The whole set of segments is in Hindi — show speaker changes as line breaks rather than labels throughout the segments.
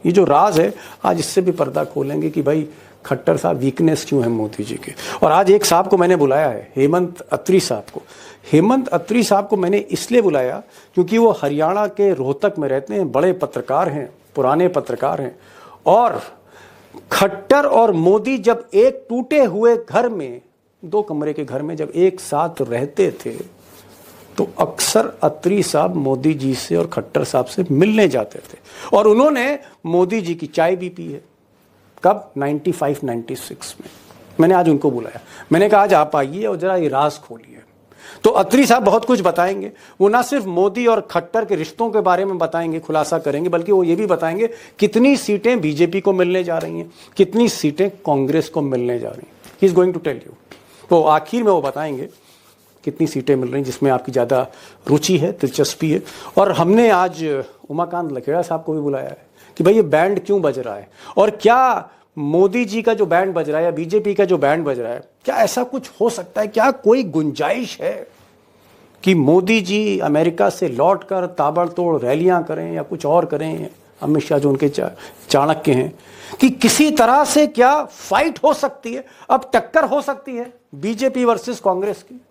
ये जो राज है आज इससे भी पर्दा खोलेंगे कि भाई खट्टर साहब वीकनेस क्यों है मोदी जी के। और आज एक साहब को मैंने बुलाया है, हेमंत अत्री साहब को। हेमंत अत्री साहब को मैंने इसलिए बुलाया क्योंकि वो हरियाणा के रोहतक में रहते हैं, बड़े पत्रकार हैं, पुराने पत्रकार हैं। और खट्टर और मोदी जब एक टूटे हुए घर में, 2 कमरे के घर में जब एक साथ रहते थे तो अक्सर अत्री साहब मोदी जी से और खट्टर साहब से मिलने जाते थे और उन्होंने मोदी जी की चाय भी पी है। कब? 95-96 में। मैंने आज उनको बुलाया, मैंने कहा आज आप आइए और जरा ये राज खोलिए। तो अत्री साहब बहुत कुछ बताएंगे। वो ना सिर्फ मोदी और खट्टर के रिश्तों के बारे में बताएंगे, खुलासा करेंगे, बल्कि वो ये भी बताएंगे कितनी सीटें बीजेपी को मिलने जा रही हैं, कितनी सीटें कांग्रेस को मिलने जा रही हैं। He is going to tell you. तो आखिर में वो बताएंगे कितनी सीटें मिल रही हैं जिसमें आपकी ज़्यादा रुचि है, दिलचस्पी है। और हमने आज उमाकांत लखेड़ा साहब को भी बुलाया है कि भाई ये बैंड क्यों बज रहा है और क्या मोदी जी का जो बैंड बज रहा है या बीजेपी का जो बैंड बज रहा है, क्या ऐसा कुछ हो सकता है? क्या कोई गुंजाइश है कि मोदी जी अमेरिका से लौटकर ताबड़तोड़ रैलियां करें या कुछ और करें? अमित शाह जो उनके चाणक्य हैं, कि किसी तरह से क्या फाइट हो सकती है, अब टक्कर हो सकती है बीजेपी वर्सेस कांग्रेस की,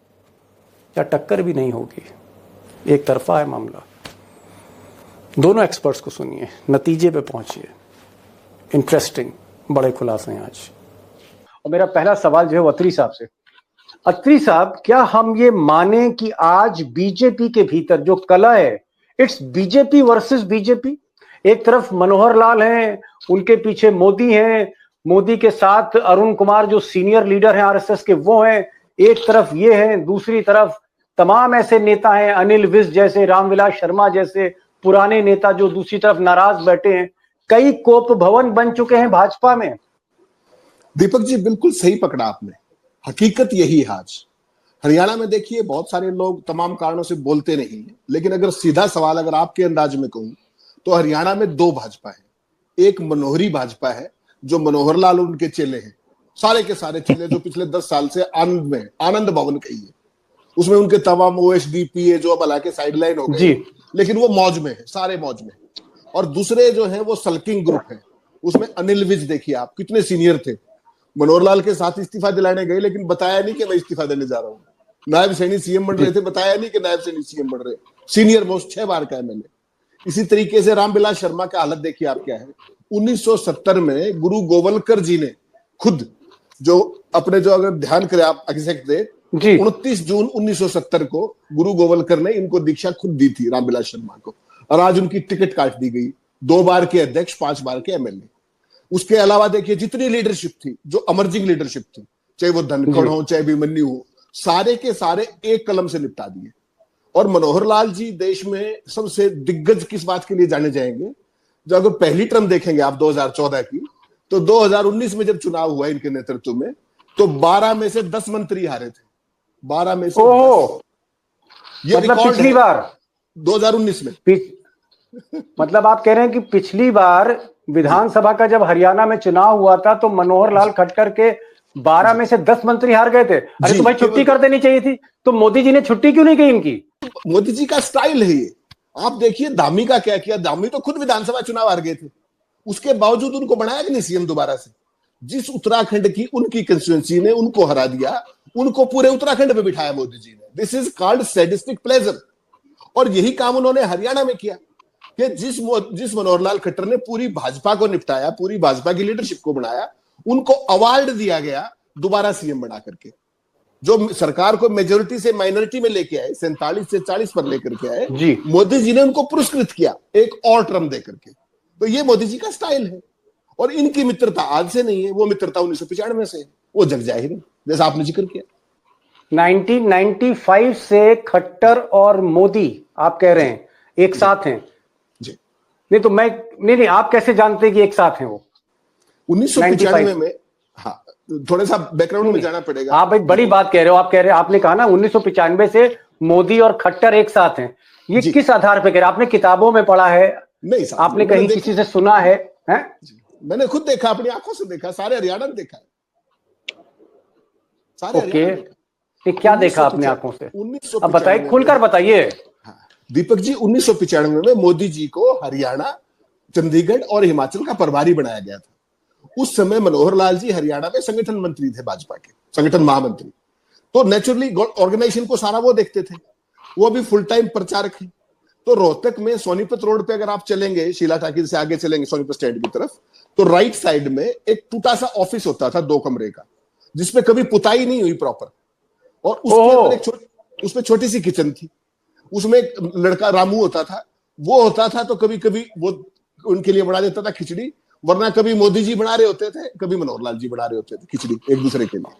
या टक्कर भी नहीं होगी, एक तरफा है मामला? दोनों एक्सपर्ट्स को सुनिए, नतीजे पे पहुंचिए। इंटरेस्टिंग बड़े खुलासे हैं आज। और मेरा पहला सवाल जो है वो अत्री साहब से। अत्री साहब, क्या हम ये माने कि आज बीजेपी के भीतर जो कला है, इट्स बीजेपी वर्सेस बीजेपी? एक तरफ मनोहर लाल हैं, उनके पीछे मोदी हैं, मोदी के साथ अरुण कुमार जो सीनियर लीडर हैं आरएसएस के वो हैं, एक तरफ ये हैं, दूसरी तरफ तमाम ऐसे नेता हैं, अनिल विज जैसे, रामविलास शर्मा जैसे पुराने नेता जो दूसरी तरफ नाराज बैठे हैं। कई कोप भवन बन चुके हैं भाजपा में।
दीपक जी बिल्कुल सही पकड़ा आपने, हकीकत यही है। आज हरियाणा में देखिए बहुत सारे लोग तमाम कारणों से बोलते नहीं है, लेकिन अगर सीधा सवाल अगर आपके अंदाज में कहूं तो हरियाणा में 2 भाजपा है। एक मनोहरी भाजपा है जो मनोहर लाल उनके चेले हैं, सारे के सारे चेले जो पिछले 10 साल से आनंद में, आनंद भवन कही है, उसमें उनके तमाम ओएसडीपीए जो अब हालांकि साइडलाइन हो गए, लेकिन वो मौज में है, सारे मौज में। और दूसरे जो है वो सल्किंग ग्रुप है, उसमें अनिल विज देखिए आप कितने सीनियर थे, मनोहर लाल के साथ इस्तीफा दिलाने गए लेकिन बताया नहीं कि मैं इस्तीफा देने जा रहा हूँ। नायब सैनी सीएम बन रहे थे, बताया नहीं कि नायब सैनी सीएम बन रहे। सीनियर मोस्ट 6 बार का एमएलए। इसी तरीके से रामविलास शर्मा का हालत देखिए आप क्या है। 1970 में गुरु गोवलकर जी ने खुद जो अपने जो अगर ध्यान करें आप एग्जैक्ट डेट 29 जून 1970 को गुरु गोवलकर ने इनको दीक्षा खुद दी थी रामविलास शर्मा को, और आज उनकी टिकट काट दी गई। 2 बार के अध्यक्ष, 5 बार के एमएलए। उसके अलावा देखिए जितनी लीडरशिप थी, जो अमर्जिंग लीडरशिप थी, चाहे वो धनखड़ हो चाहे अभिमन्यु हो, सारे के सारे एक कलम से निपटा दिए। और मनोहर लाल जी देश में सबसे दिग्गज किस बात के लिए जाने जाएंगे? जब अगर पहली टर्म देखेंगे आप 2014 की, तो 2019 में जब चुनाव हुआ इनके नेतृत्व में, तो 12 में से 10 मंत्री हारे थे। 12 में से 10। ये मतलब पिछली बार 2019 में
मतलब आप कह रहे हैं कि पिछली बार विधानसभा का जब हरियाणा में चुनाव हुआ था तो मनोहर लाल खट्टर के 12 में से 10 मंत्री हार गए थे। अरे तो भाई छुट्टी कर देनी चाहिए थी, तो मोदी जी ने छुट्टी क्यों नहीं की इनकी?
मोदी जी का स्टाइल है ये। आप देखिए धामी का क्या किया, धामी तो खुद विधानसभा चुनाव हार गए थे, उसके बावजूद उनको बनाया कि नहीं सीएम दोबारा से। जिस उत्तराखंड की उनकी कंस्टिट्यूएंसी ने उनको हरा दिया, उनको पूरे उत्तराखंड में बिठाया मोदी जी ने। This is called sadistic pleasure. और यही काम उन्होंने हरियाणा में किया कि जिस मनोहर लाल खट्टर ने पूरी भाजपा को निपटाया, पूरी भाजपा की लीडरशिप को बनाया, उनको अवार्ड दिया गया दोबारा सीएम बना करके। जो सरकार को मेजोरिटी से माइनॉरिटी में लेके आए, 47 से 40 पर लेकर के आए, मोदी जी ने उनको पुरस्कृत किया एक और टर्म देकर के। तो ये मोदी जी का स्टाइल है। और इनकी मित्रता आज से नहीं है, वो मित्रता 1995 से है, वो जग जाहिर है, जैसा आपने जिक्र किया।
1995 से खट्टर और मोदी आप कह रहे हैं एक साथ हैं
जी?
नहीं तो मैं नहीं, आप कैसे जानते हैं कि एक साथ हैं वो?
1995 में, हाँ थोड़ा सा बैकग्राउंड में जाना पड़ेगा।
आप एक बड़ी बात कह रहे हो, आप कह रहे हैं, आपने कहा ना 1995 से मोदी और खट्टर एक साथ हैं। ये किस आधार पे कह रहे हैं? आपने किताबों में पढ़ा है? नहीं साहब, आपने कहीं किसी से सुना है?
मैंने खुद देखा, अपनी आंखों से देखा, सारे हरियाणा ने देखा है, सारे
हरियाणा ने। क्या देखा अपने आंखों से? अब बताइए, खुलकर बताइए।
दीपक जी 1995 में मोदी जी को हरियाणा चंडीगढ़ और हिमाचल का प्रभारी बनाया गया था। उस समय मनोहर लाल जी हरियाणा में संगठन मंत्री थे, भाजपा के संगठन महामंत्री। तो नेचुरली ऑर्गेनाइजेशन को सारा वो देखते थे। वो अभी फुल टाइम प्रचारक है। तो रोहतक में सोनीपत रोड पे अगर आप चलेंगे, शीला टाकिज से आगे चलेंगे सोनीपत स्टैंड की तरफ, तो राइट साइड में एक टूटा सा ऑफिस होता था 2 कमरे का, जिसमें कभी पुताई नहीं हुई प्रॉपर, और उसके अंदर उसमें छोटी सी किचन थी। उसमें एक लड़का रामू होता था, वो होता था तो कभी कभी वो उनके लिए बना देता था खिचड़ी, वरना कभी मोदी जी बना रहे होते थे, कभी मनोहर लाल जी बना रहे होते थे खिचड़ी एक दूसरे के लिए,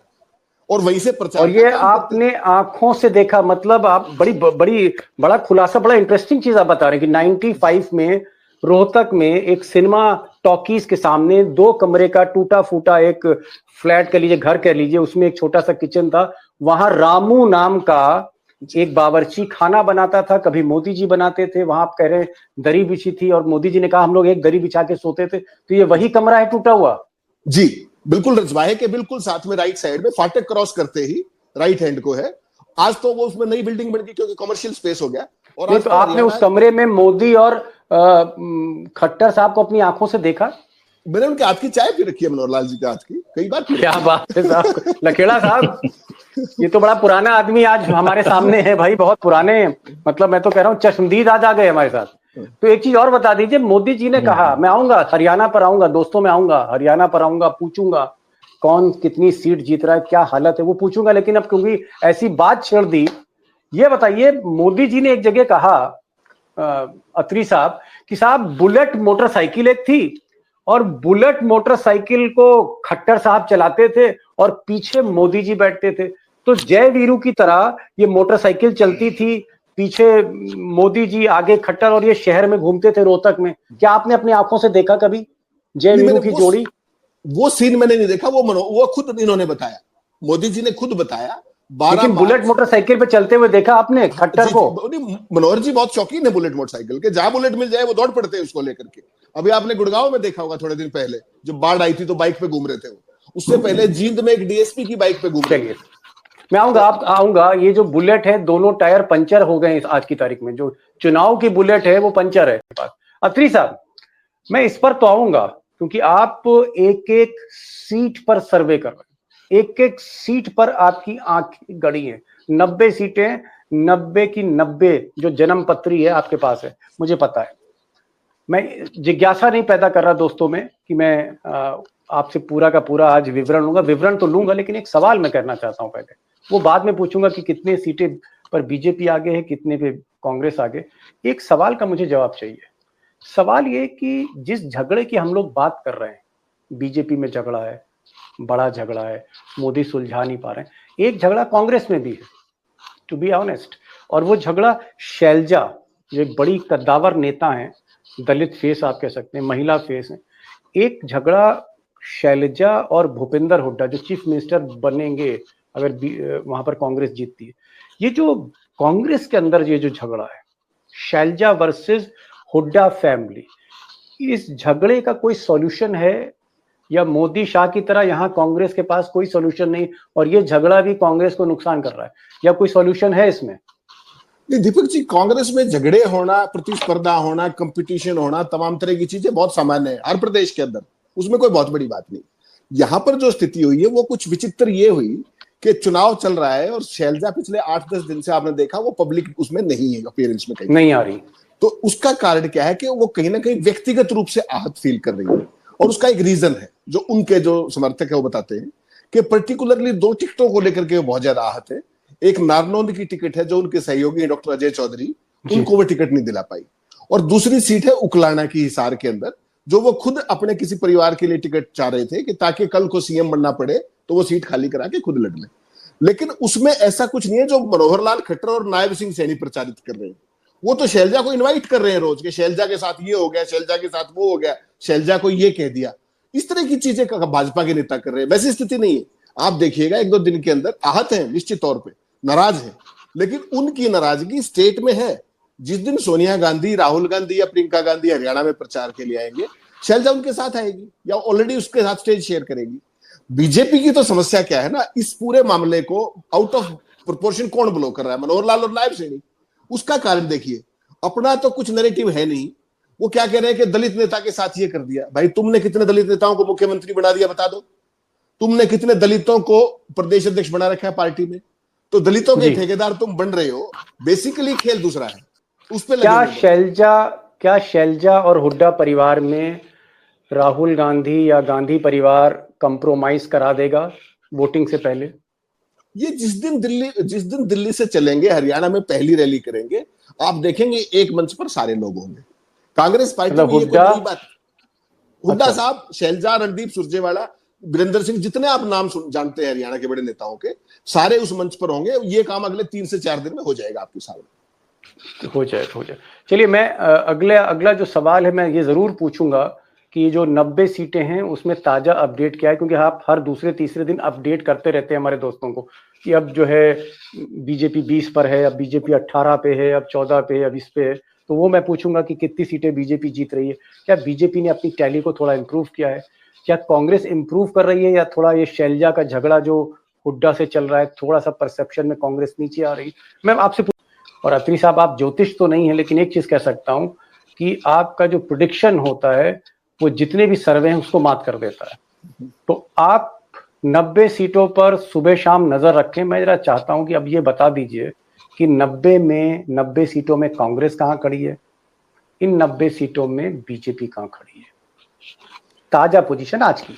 और वहीं से प्रचार।
और ये आपने आंखों से देखा, मतलब आप बड़ा खुलासा, बड़ा इंटरेस्टिंग चीज आप बता रहे हैं कि 95 में रोहतक में एक सिनेमा टॉकीज के सामने 2 कमरे का टूटा फूटा एक फ्लैट कह लीजिए, घर कह लीजिए, उसमें एक छोटा सा किचन था। वहां रामू नाम का एक बावर्ची खाना बनाता था, कभी मोदी जी बनाते थे। वहां आप कह रहे हैं दरी बिछी थी और मोदी जी ने कहा हम लोग एक दरी बिछा के सोते थे। तो ये वही कमरा है टूटा हुआ?
जी बिल्कुल, रजवाहे के बिल्कुल साथ में राइट साइड में फाटक क्रॉस करते ही राइट हैंड को है। आज तो वो उसमें नई बिल्डिंग बन गई क्योंकि कमर्शियल स्पेस हो गया। और
तो आपने उस कमरे में मोदी और खट्टर साहब को अपनी आंखों से देखा?
मैंने उनके हाथ की चाय पी रखी है, मनोहर लाल जी के हाथ की, कई बार।
क्या बात है साहब, लखेड़ा साहब, ये तो बड़ा पुराना आदमी आज हमारे सामने है भाई, बहुत पुराने, मतलब मैं तो कह रहा हूँ चश्मदीद आज आ गए हमारे साथ। तो एक चीज और बता दीजिए, मोदी जी ने कहा मैं आऊंगा हरियाणा पर, आऊंगा दोस्तों, मैं आऊंगा हरियाणा पर, आऊंगा पूछूंगा कौन कितनी सीट जीत रहा है, क्या हालत है, वो पूछूंगा। लेकिन अब क्योंकि ऐसी बात छेड़ दी, ये बताइए, मोदी जी ने एक जगह कहा अत्री साहब कि साहब बुलेट मोटरसाइकिल एक थी, और बुलेट मोटरसाइकिल को खट्टर साहब चलाते थे और पीछे मोदी जी बैठते थे। तो जय वीरू की तरह ये मोटरसाइकिल चलती थी, पीछे मोदी जी, आगे खट्टर, और ये शहर में घूमते थे रोहतक में। क्या आपने अपनी आंखों से देखा कभी जय वीरू की जोड़ी?
वो सीन मैंने नहीं देखा, वो खुद इन्होंने बताया, मोदी जी ने खुद बताया।
लेकिन बुलेट मोटरसाइकिल पे चलते हुए देखा आपने खट्टर को?
मनोहर जी बहुत शौकीन है बुलेट मोटरसाइकिल के, जहां बुलेट मिल जाए वो दौड़ पड़ते हैं उसको लेकर के। अभी आपने गुड़गांव में देखा होगा थोड़े दिन पहले, जब बाढ़ आई थी तो बाइक पे घूम रहे थे वो। उससे पहले जींद में एक डीएसपी की बाइक पे घूम रहे थे।
मैं आऊंगा, आप आऊंगा। ये जो बुलेट है, दोनों टायर पंचर हो गए आज की तारीख में। जो चुनाव की बुलेट है वो पंचर है पास। अत्री साहब, मैं इस पर तो आऊंगा क्योंकि आप एक एक सीट पर सर्वे कर रहे हैं, एक एक सीट पर आपकी आंखें गड़ी हैं। 90 सीटें, 90 की 90 जो जन्म पत्री है आपके पास है, मुझे पता है। मैं जिज्ञासा नहीं पैदा कर रहा दोस्तों में कि मैं आपसे पूरा का पूरा आज विवरण लूंगा, विवरण तो लूंगा, लेकिन एक सवाल मैं करना चाहता हूं पहले। वो बाद में पूछूंगा कि कितने सीटें पर बीजेपी आगे है, कितने पे कांग्रेस आगे। एक सवाल का मुझे जवाब चाहिए। सवाल ये कि जिस झगड़े की हम लोग बात कर रहे हैं, बीजेपी में झगड़ा है, बड़ा झगड़ा है, मोदी सुलझा नहीं पा रहे हैं। एक झगड़ा कांग्रेस में भी है, टू बी ऑनेस्ट, और वो झगड़ा शैलजा, जो एक बड़ी कद्दावर नेता है, दलित फेस आप कह सकते हैं, महिला फेस है। एक झगड़ा शैलजा और भूपेंद्र हुड्डा जो चीफ मिनिस्टर बनेंगे अगर वहां पर कांग्रेस जीतती है। ये जो कांग्रेस के अंदर ये जो झगड़ा है, शैलजा वर्सेस हुड्डा फैमिली, इस झगड़े का कोई सॉल्यूशन है या मोदी शाह की तरह यहाँ कांग्रेस के पास कोई सॉल्यूशन नहीं और ये झगड़ा भी कांग्रेस को नुकसान कर रहा है, या कोई सॉल्यूशन है इसमें?
दीपक जी, कांग्रेस में झगड़े होना, प्रतिस्पर्धा होना, कंपटीशन होना, तमाम तरह की चीजें बहुत सामान्य है हर प्रदेश के अंदर, उसमें कोई बहुत बड़ी बात नहीं। यहां पर जो स्थिति हुई है वो कुछ विचित्र ये हुई कि चुनाव चल रहा है और शैलजा पिछले 8-10 दिन से आपने देखा वो पब्लिक उसमें नहीं है, अपीयरेंस में कहीं
नहीं आ रही।
तो उसका कारण क्या है कि वो कहीं ना कहीं व्यक्तिगत रूप से आहत फील कर रही है, और उसका एक रीजन है जो उनके जो समर्थक है वो बताते हैं कि पर्टिकुलरली 2 टिकटों को लेकर के वो बहुत ज्यादा आहत है। एक नारनौंद की टिकट है जो उनके सहयोगी डॉक्टर अजय चौधरी, उनको वो टिकट नहीं दिला पाई, और दूसरी सीट है उकलाना की हिसार के अंदर, जो वो खुद अपने किसी परिवार के लिए टिकट चाह रहे थे कि ताकि कल को सीएम बनना पड़े तो वो सीट खाली करा के खुद लड़ ले। लेकिन उसमें ऐसा कुछ नहीं है जो मनोहर लाल खट्टर और नायब सिंह सैनी प्रचारित कर रहे हैं। वो तो शैलजा को इनवाइट कर रहे हैं रोज के, शैलजा के साथ ये हो गया, शैलजा के साथ वो हो गया, शैलजा को ये कह दिया, इस तरह की चीजें भाजपा के नेता कर रहे हैं। वैसी स्थिति नहीं है। आप देखिएगा 1-2 दिन के अंदर आहत है, निश्चित तौर पर नाराज है, लेकिन उनकी नाराजगी स्टेट में है। जिस दिन सोनिया गांधी, राहुल गांधी या प्रियंका गांधी हरियाणा में प्रचार के लिए आएंगे, शैलजा उनके साथ आएगी या ऑलरेडी उसके साथ स्टेज शेयर करेगी। बीजेपी की तो समस्या क्या है ना, इस पूरे मामले को आउट ऑफ प्रोपोर्शन कौन ब्लो कर रहा है, मनोहर लाल और नायब सैनी। उसका कारण देखिए, अपना तो कुछ नैरेटिव है नहीं, वो क्या कह रहे हैं कि दलित नेता के साथ ये कर दिया। भाई तुमने कितने दलित नेताओं को मुख्यमंत्री बना दिया बता दो, तुमने कितने दलितों को प्रदेश अध्यक्ष बना रखा है पार्टी में, तो दलितों के ठेकेदार तुम बन रहे हो। बेसिकली खेल दूसरा है, उस पे
क्या शैलजा और हुड्डा परिवार में राहुल गांधी या गांधी परिवार कंप्रोमाइज करा देगा वोटिंग से पहले?
ये जिस दिन दिल्ली से चलेंगे, हरियाणा में पहली रैली करेंगे, आप देखेंगे एक मंच पर सारे लोग होंगे। कांग्रेस पार्टी में ये कोई नई बात। हुड्डा साहब, शैलजा, रणदीप सुरजेवाला, वीरेंद्र सिंह, जितने आप नाम जानते हैं हरियाणा के बड़े नेताओं के, सारे उस मंच पर होंगे। ये काम अगले 3 से 4 दिन में हो जाएगा आपके सामने।
हो जाए। चलिए, मैं अगला जो सवाल है मैं ये जरूर पूछूंगा कि जो 90 सीटें हैं उसमें ताजा अपडेट क्या है, क्योंकि आप हर दूसरे तीसरे दिन अपडेट करते रहते हैं हमारे दोस्तों को कि अब जो है बीजेपी 20 पर है, अब बीजेपी 18 पे है, अब 14 पे है, अब इस पे है। तो वो मैं पूछूंगा कि कितनी सीटें बीजेपी जीत रही है, क्या बीजेपी ने अपनी टैली को थोड़ा इम्प्रूव किया है, क्या कांग्रेस इम्प्रूव कर रही है, या थोड़ा ये शैलजा का झगड़ा जो हुड्डा से चल रहा है, थोड़ा सा परसेप्शन में कांग्रेस नीचे आ रही। मैं आपसे और अत्री साहब, आप ज्योतिष तो नहीं है, लेकिन एक चीज कह सकता हूं कि आपका जो प्रेडिक्शन होता है वो जितने भी सर्वे हैं उसको मात कर देता है। तो आप 90 सीटों पर सुबह शाम नजर रखें। मैं जरा चाहता हूं कि अब ये बता दीजिए कि 90 सीटों में कांग्रेस कहां खड़ी है, इन 90 सीटों में बीजेपी कहां खड़ी है, ताजा पोजीशन आज की।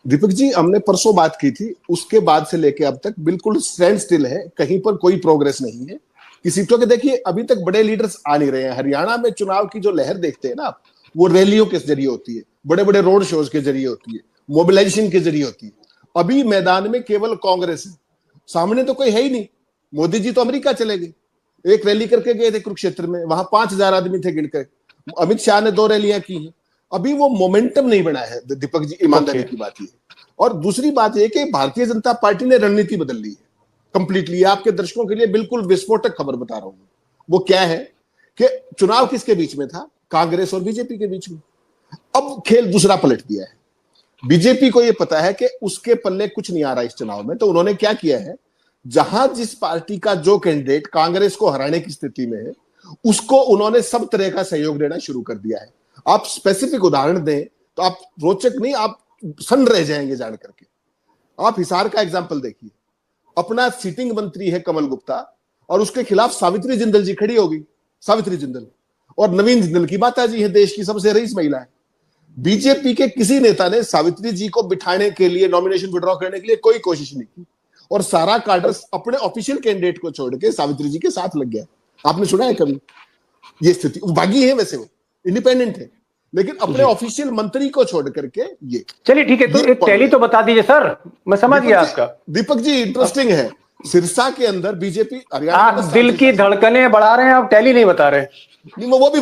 दीपक जी, हमने परसों बात की थी, उसके बाद से लेके अब तक बिल्कुल स्टैंड स्टिल है, कहीं पर कोई प्रोग्रेस नहीं है कि सीटों के। देखिए, अभी तक बड़े लीडर्स आ नहीं रहे हैं। हरियाणा में चुनाव की जो लहर देखते हैं ना आप, वो रैलियों के जरिए होती है, बड़े बड़े रोड शोज के जरिए होती है, मोबिलाइजेशन के जरिए होती है। अभी मैदान में केवल कांग्रेस है, सामने तो कोई है ही नहीं। मोदी जी तो अमेरिका चले गए, एक रैली करके गए थे कुरुक्षेत्र में, वहां 5000 आदमी थे गिनकर। अमित शाह ने 2 रैलियां की हैं, अभी वो मोमेंटम नहीं बना है दीपक जी, ईमानदारी की बात ये। और दूसरी बात यह कि भारतीय जनता पार्टी ने रणनीति बदल ली है कंप्लीटली। आपके दर्शकों के लिए बिल्कुल विस्फोटक खबर बता रहा हूं। वो क्या है कि चुनाव किसके बीच में था, कांग्रेस और बीजेपी के बीच में। अब खेल दूसरा पलट दिया है। बीजेपी को यह पता है कि उसके पल्ले कुछ नहीं आ रहा इस चुनाव में, तो उन्होंने क्या किया है, जहां जिस पार्टी का जो कैंडिडेट कांग्रेस को हराने की स्थिति में है, उसको उन्होंने सब तरह का सहयोग देना शुरू कर दिया है। आप स्पेसिफिक उदाहरण दें तो आप रोचक नहीं, आप सन्न रह जाएंगे जान करके। आप हिसार का एग्जाम्पल देखिए, अपना सिटिंग मंत्री है कमल गुप्ता, और उसके खिलाफ सावित्री जिंदल जी खड़ी होगी। सावित्री जिंदल और नवीन जिंदल की माताजी है, देश की सबसे रईस महिला है। बीजेपी के किसी नेता ने सावित्री जी को बिठाने के लिए, नॉमिनेशन विड्रॉ करने के लिए कोई कोशिश नहीं की, और सारा कार्डर अपने ऑफिशियल कैंडिडेट को छोड़ के सावित्री जी के साथ लग गया। आपने सुना है कभी ये स्थिति? बागी है वैसे, वो इंडिपेंडेंट है, लेकिन अपने ऑफिशियल मंत्री को छोड़ करके ये।
चलिए ठीक है, तो एक टैली तो बता दीजिए सर, मैं समझ गया आपका।
दीपक जी, इंटरेस्टिंग है, सिरसा के अंदर बीजेपी हरियाणा,
आप दिल की धड़कनें बढ़ा रहे हैं, आप टैली नहीं बता रहे।
नहीं, मैं वो भी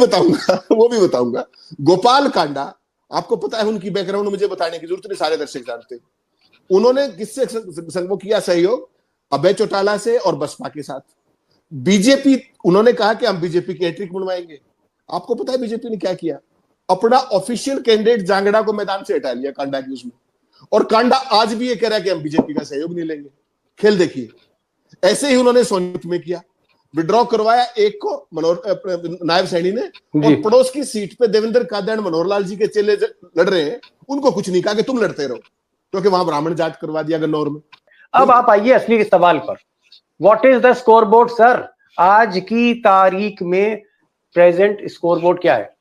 बताऊंगा। गोपाल कांडा, आपको पता है उनकी बैकग्राउंड मुझे बताने की जरूरत नहीं, सारे दर्शक जानते हैं। उन्होंने किससे संग किया सहयोग? अभय चौटाला से और बसपा के साथ। बीजेपी, उन्होंने कहा कि हम बीजेपी की हैट्रिक बनवाएंगे। आपको पता है बीजेपी ने क्या किया? अपना ऑफिशियल कैंडिडेट जांगड़ा को मैदान से हटा लिया कांडा की उसमें, और कांडा आज भी ये कह रहा है कि हम बीजेपी का सहयोग नहीं लेंगे। खेल देखिए। ऐसे ही उन्होंने सोनीपत में किया, विड्रॉ करवाया एक को नायब सैनी ने, और पड़ोस की सीट पे देवेंद्र कादयान मनोहर लाल जी के चेले लड़ रहे हैं, उनको कुछ नहीं कहा कि तुम लड़ते रहो, क्योंकि वहां ब्राह्मण जाट करवा दिया गन्नौर में।
अब आप आइए असली सवाल पर। What is the scoreboard sir? आज की तारीख में प्रेजेंट स्कोरबोर्ड क्या है?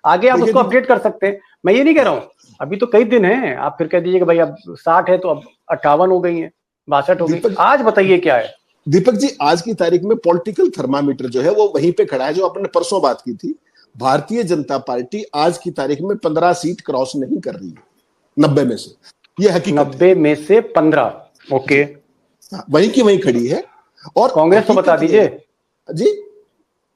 आगे आप उसको अपडेट कर सकते हैं, मैं ये नहीं कह रहा हूं, अभी तो कई दिन हैं। आप फिर कह दीजिए कि भाई अब 60 है तो अब 58 हो गई है, 62 हो गई। आज बताइए क्या है
दीपक जी? आज की तारीख में पॉलिटिकल थर्मामीटर जो है वो वहीं पे खड़ा है जो आपने परसों बात की थी। भारतीय जनता पार्टी आज की तारीख में 15 सीट क्रॉस नहीं कर रही है 90 में से। ये हकीकत
90 में से 15, ओके,
वहीं की वहीं खड़ी है। और
कांग्रेस तो बता दीजिए
जी।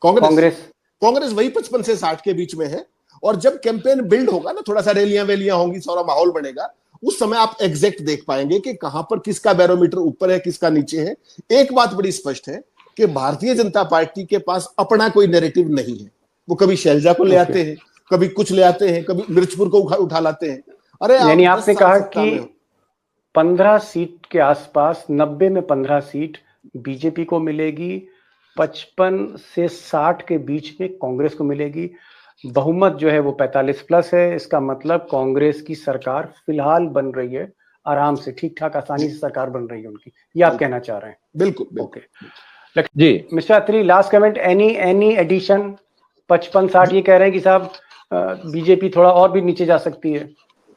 कांग्रेस वही 55 से 60 के बीच में है। और जब कैंपेन बिल्ड होगा ना, थोड़ा सा रैलियां वेलियां होंगी, सारा माहौल बनेगा, उस समय आप एग्जैक्ट देख पाएंगे कि कहां पर किसका बैरोमीटर ऊपर है, किसका नीचे है। एक बात बड़ी स्पष्ट है कि भारतीय जनता पार्टी के पास अपना कोई नैरेटिव नहीं है। वो कभी शैलजा को ले आते हैं, कभी कुछ ले आते हैं, कभी मिर्चपुर को उठा लाते हैं। अरे
यानी आपने कहा कि 15 सीट के आसपास, 90 में 15 सीट बीजेपी को मिलेगी, 55 से 60 के बीच में कांग्रेस को मिलेगी। बहुमत जो है वो 45+ है। इसका मतलब कांग्रेस की सरकार फिलहाल बन रही है, आराम से, ठीक ठाक, आसानी से सरकार बन रही है उनकी, ये आप कहना चाह रहे हैं?
बिल्कुल बिल्कुल।
ओके
जी
मिस्टर अत्री, लास्ट कमेंट, एनी एडिशन? 55-60 ये कह रहे हैं कि साहब बीजेपी थोड़ा और भी नीचे जा सकती है।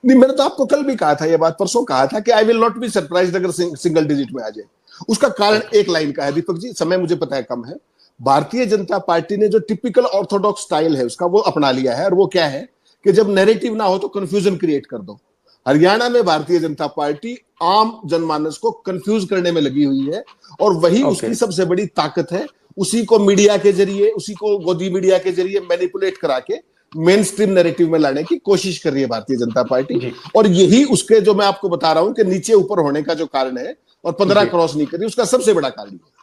नहीं, मैंने तो आपको कल भी कहा था, ये बात परसों कहा था कि I will not be surprised अगर सिंगल डिजिट में आ जाए। उसका कारण एक लाइन का है दीपक जी, समय मुझे पता है कम है। भारतीय जनता पार्टी ने जो टिपिकल ऑर्थोडॉक्स स्टाइल है उसका वो अपना लिया है, और वो क्या है कि जब नैरेटिव ना हो तो कंफ्यूजन क्रिएट कर दो। हरियाणा में भारतीय जनता पार्टी आम जनमानस को कंफ्यूज करने में लगी हुई है, और वही उसकी सबसे बड़ी ताकत है। उसी को मीडिया के जरिए, उसी को गोदी मीडिया के जरिए मैनिपुलेट करा के मेन स्ट्रीम नैरेटिव में लाने की कोशिश कर रही है भारतीय जनता पार्टी। और यही उसके, जो मैं आपको बता रहा हूं कि नीचे ऊपर होने का जो कारण है और 15 क्रॉस नहीं कर रही, उसका सबसे बड़ा कारण है।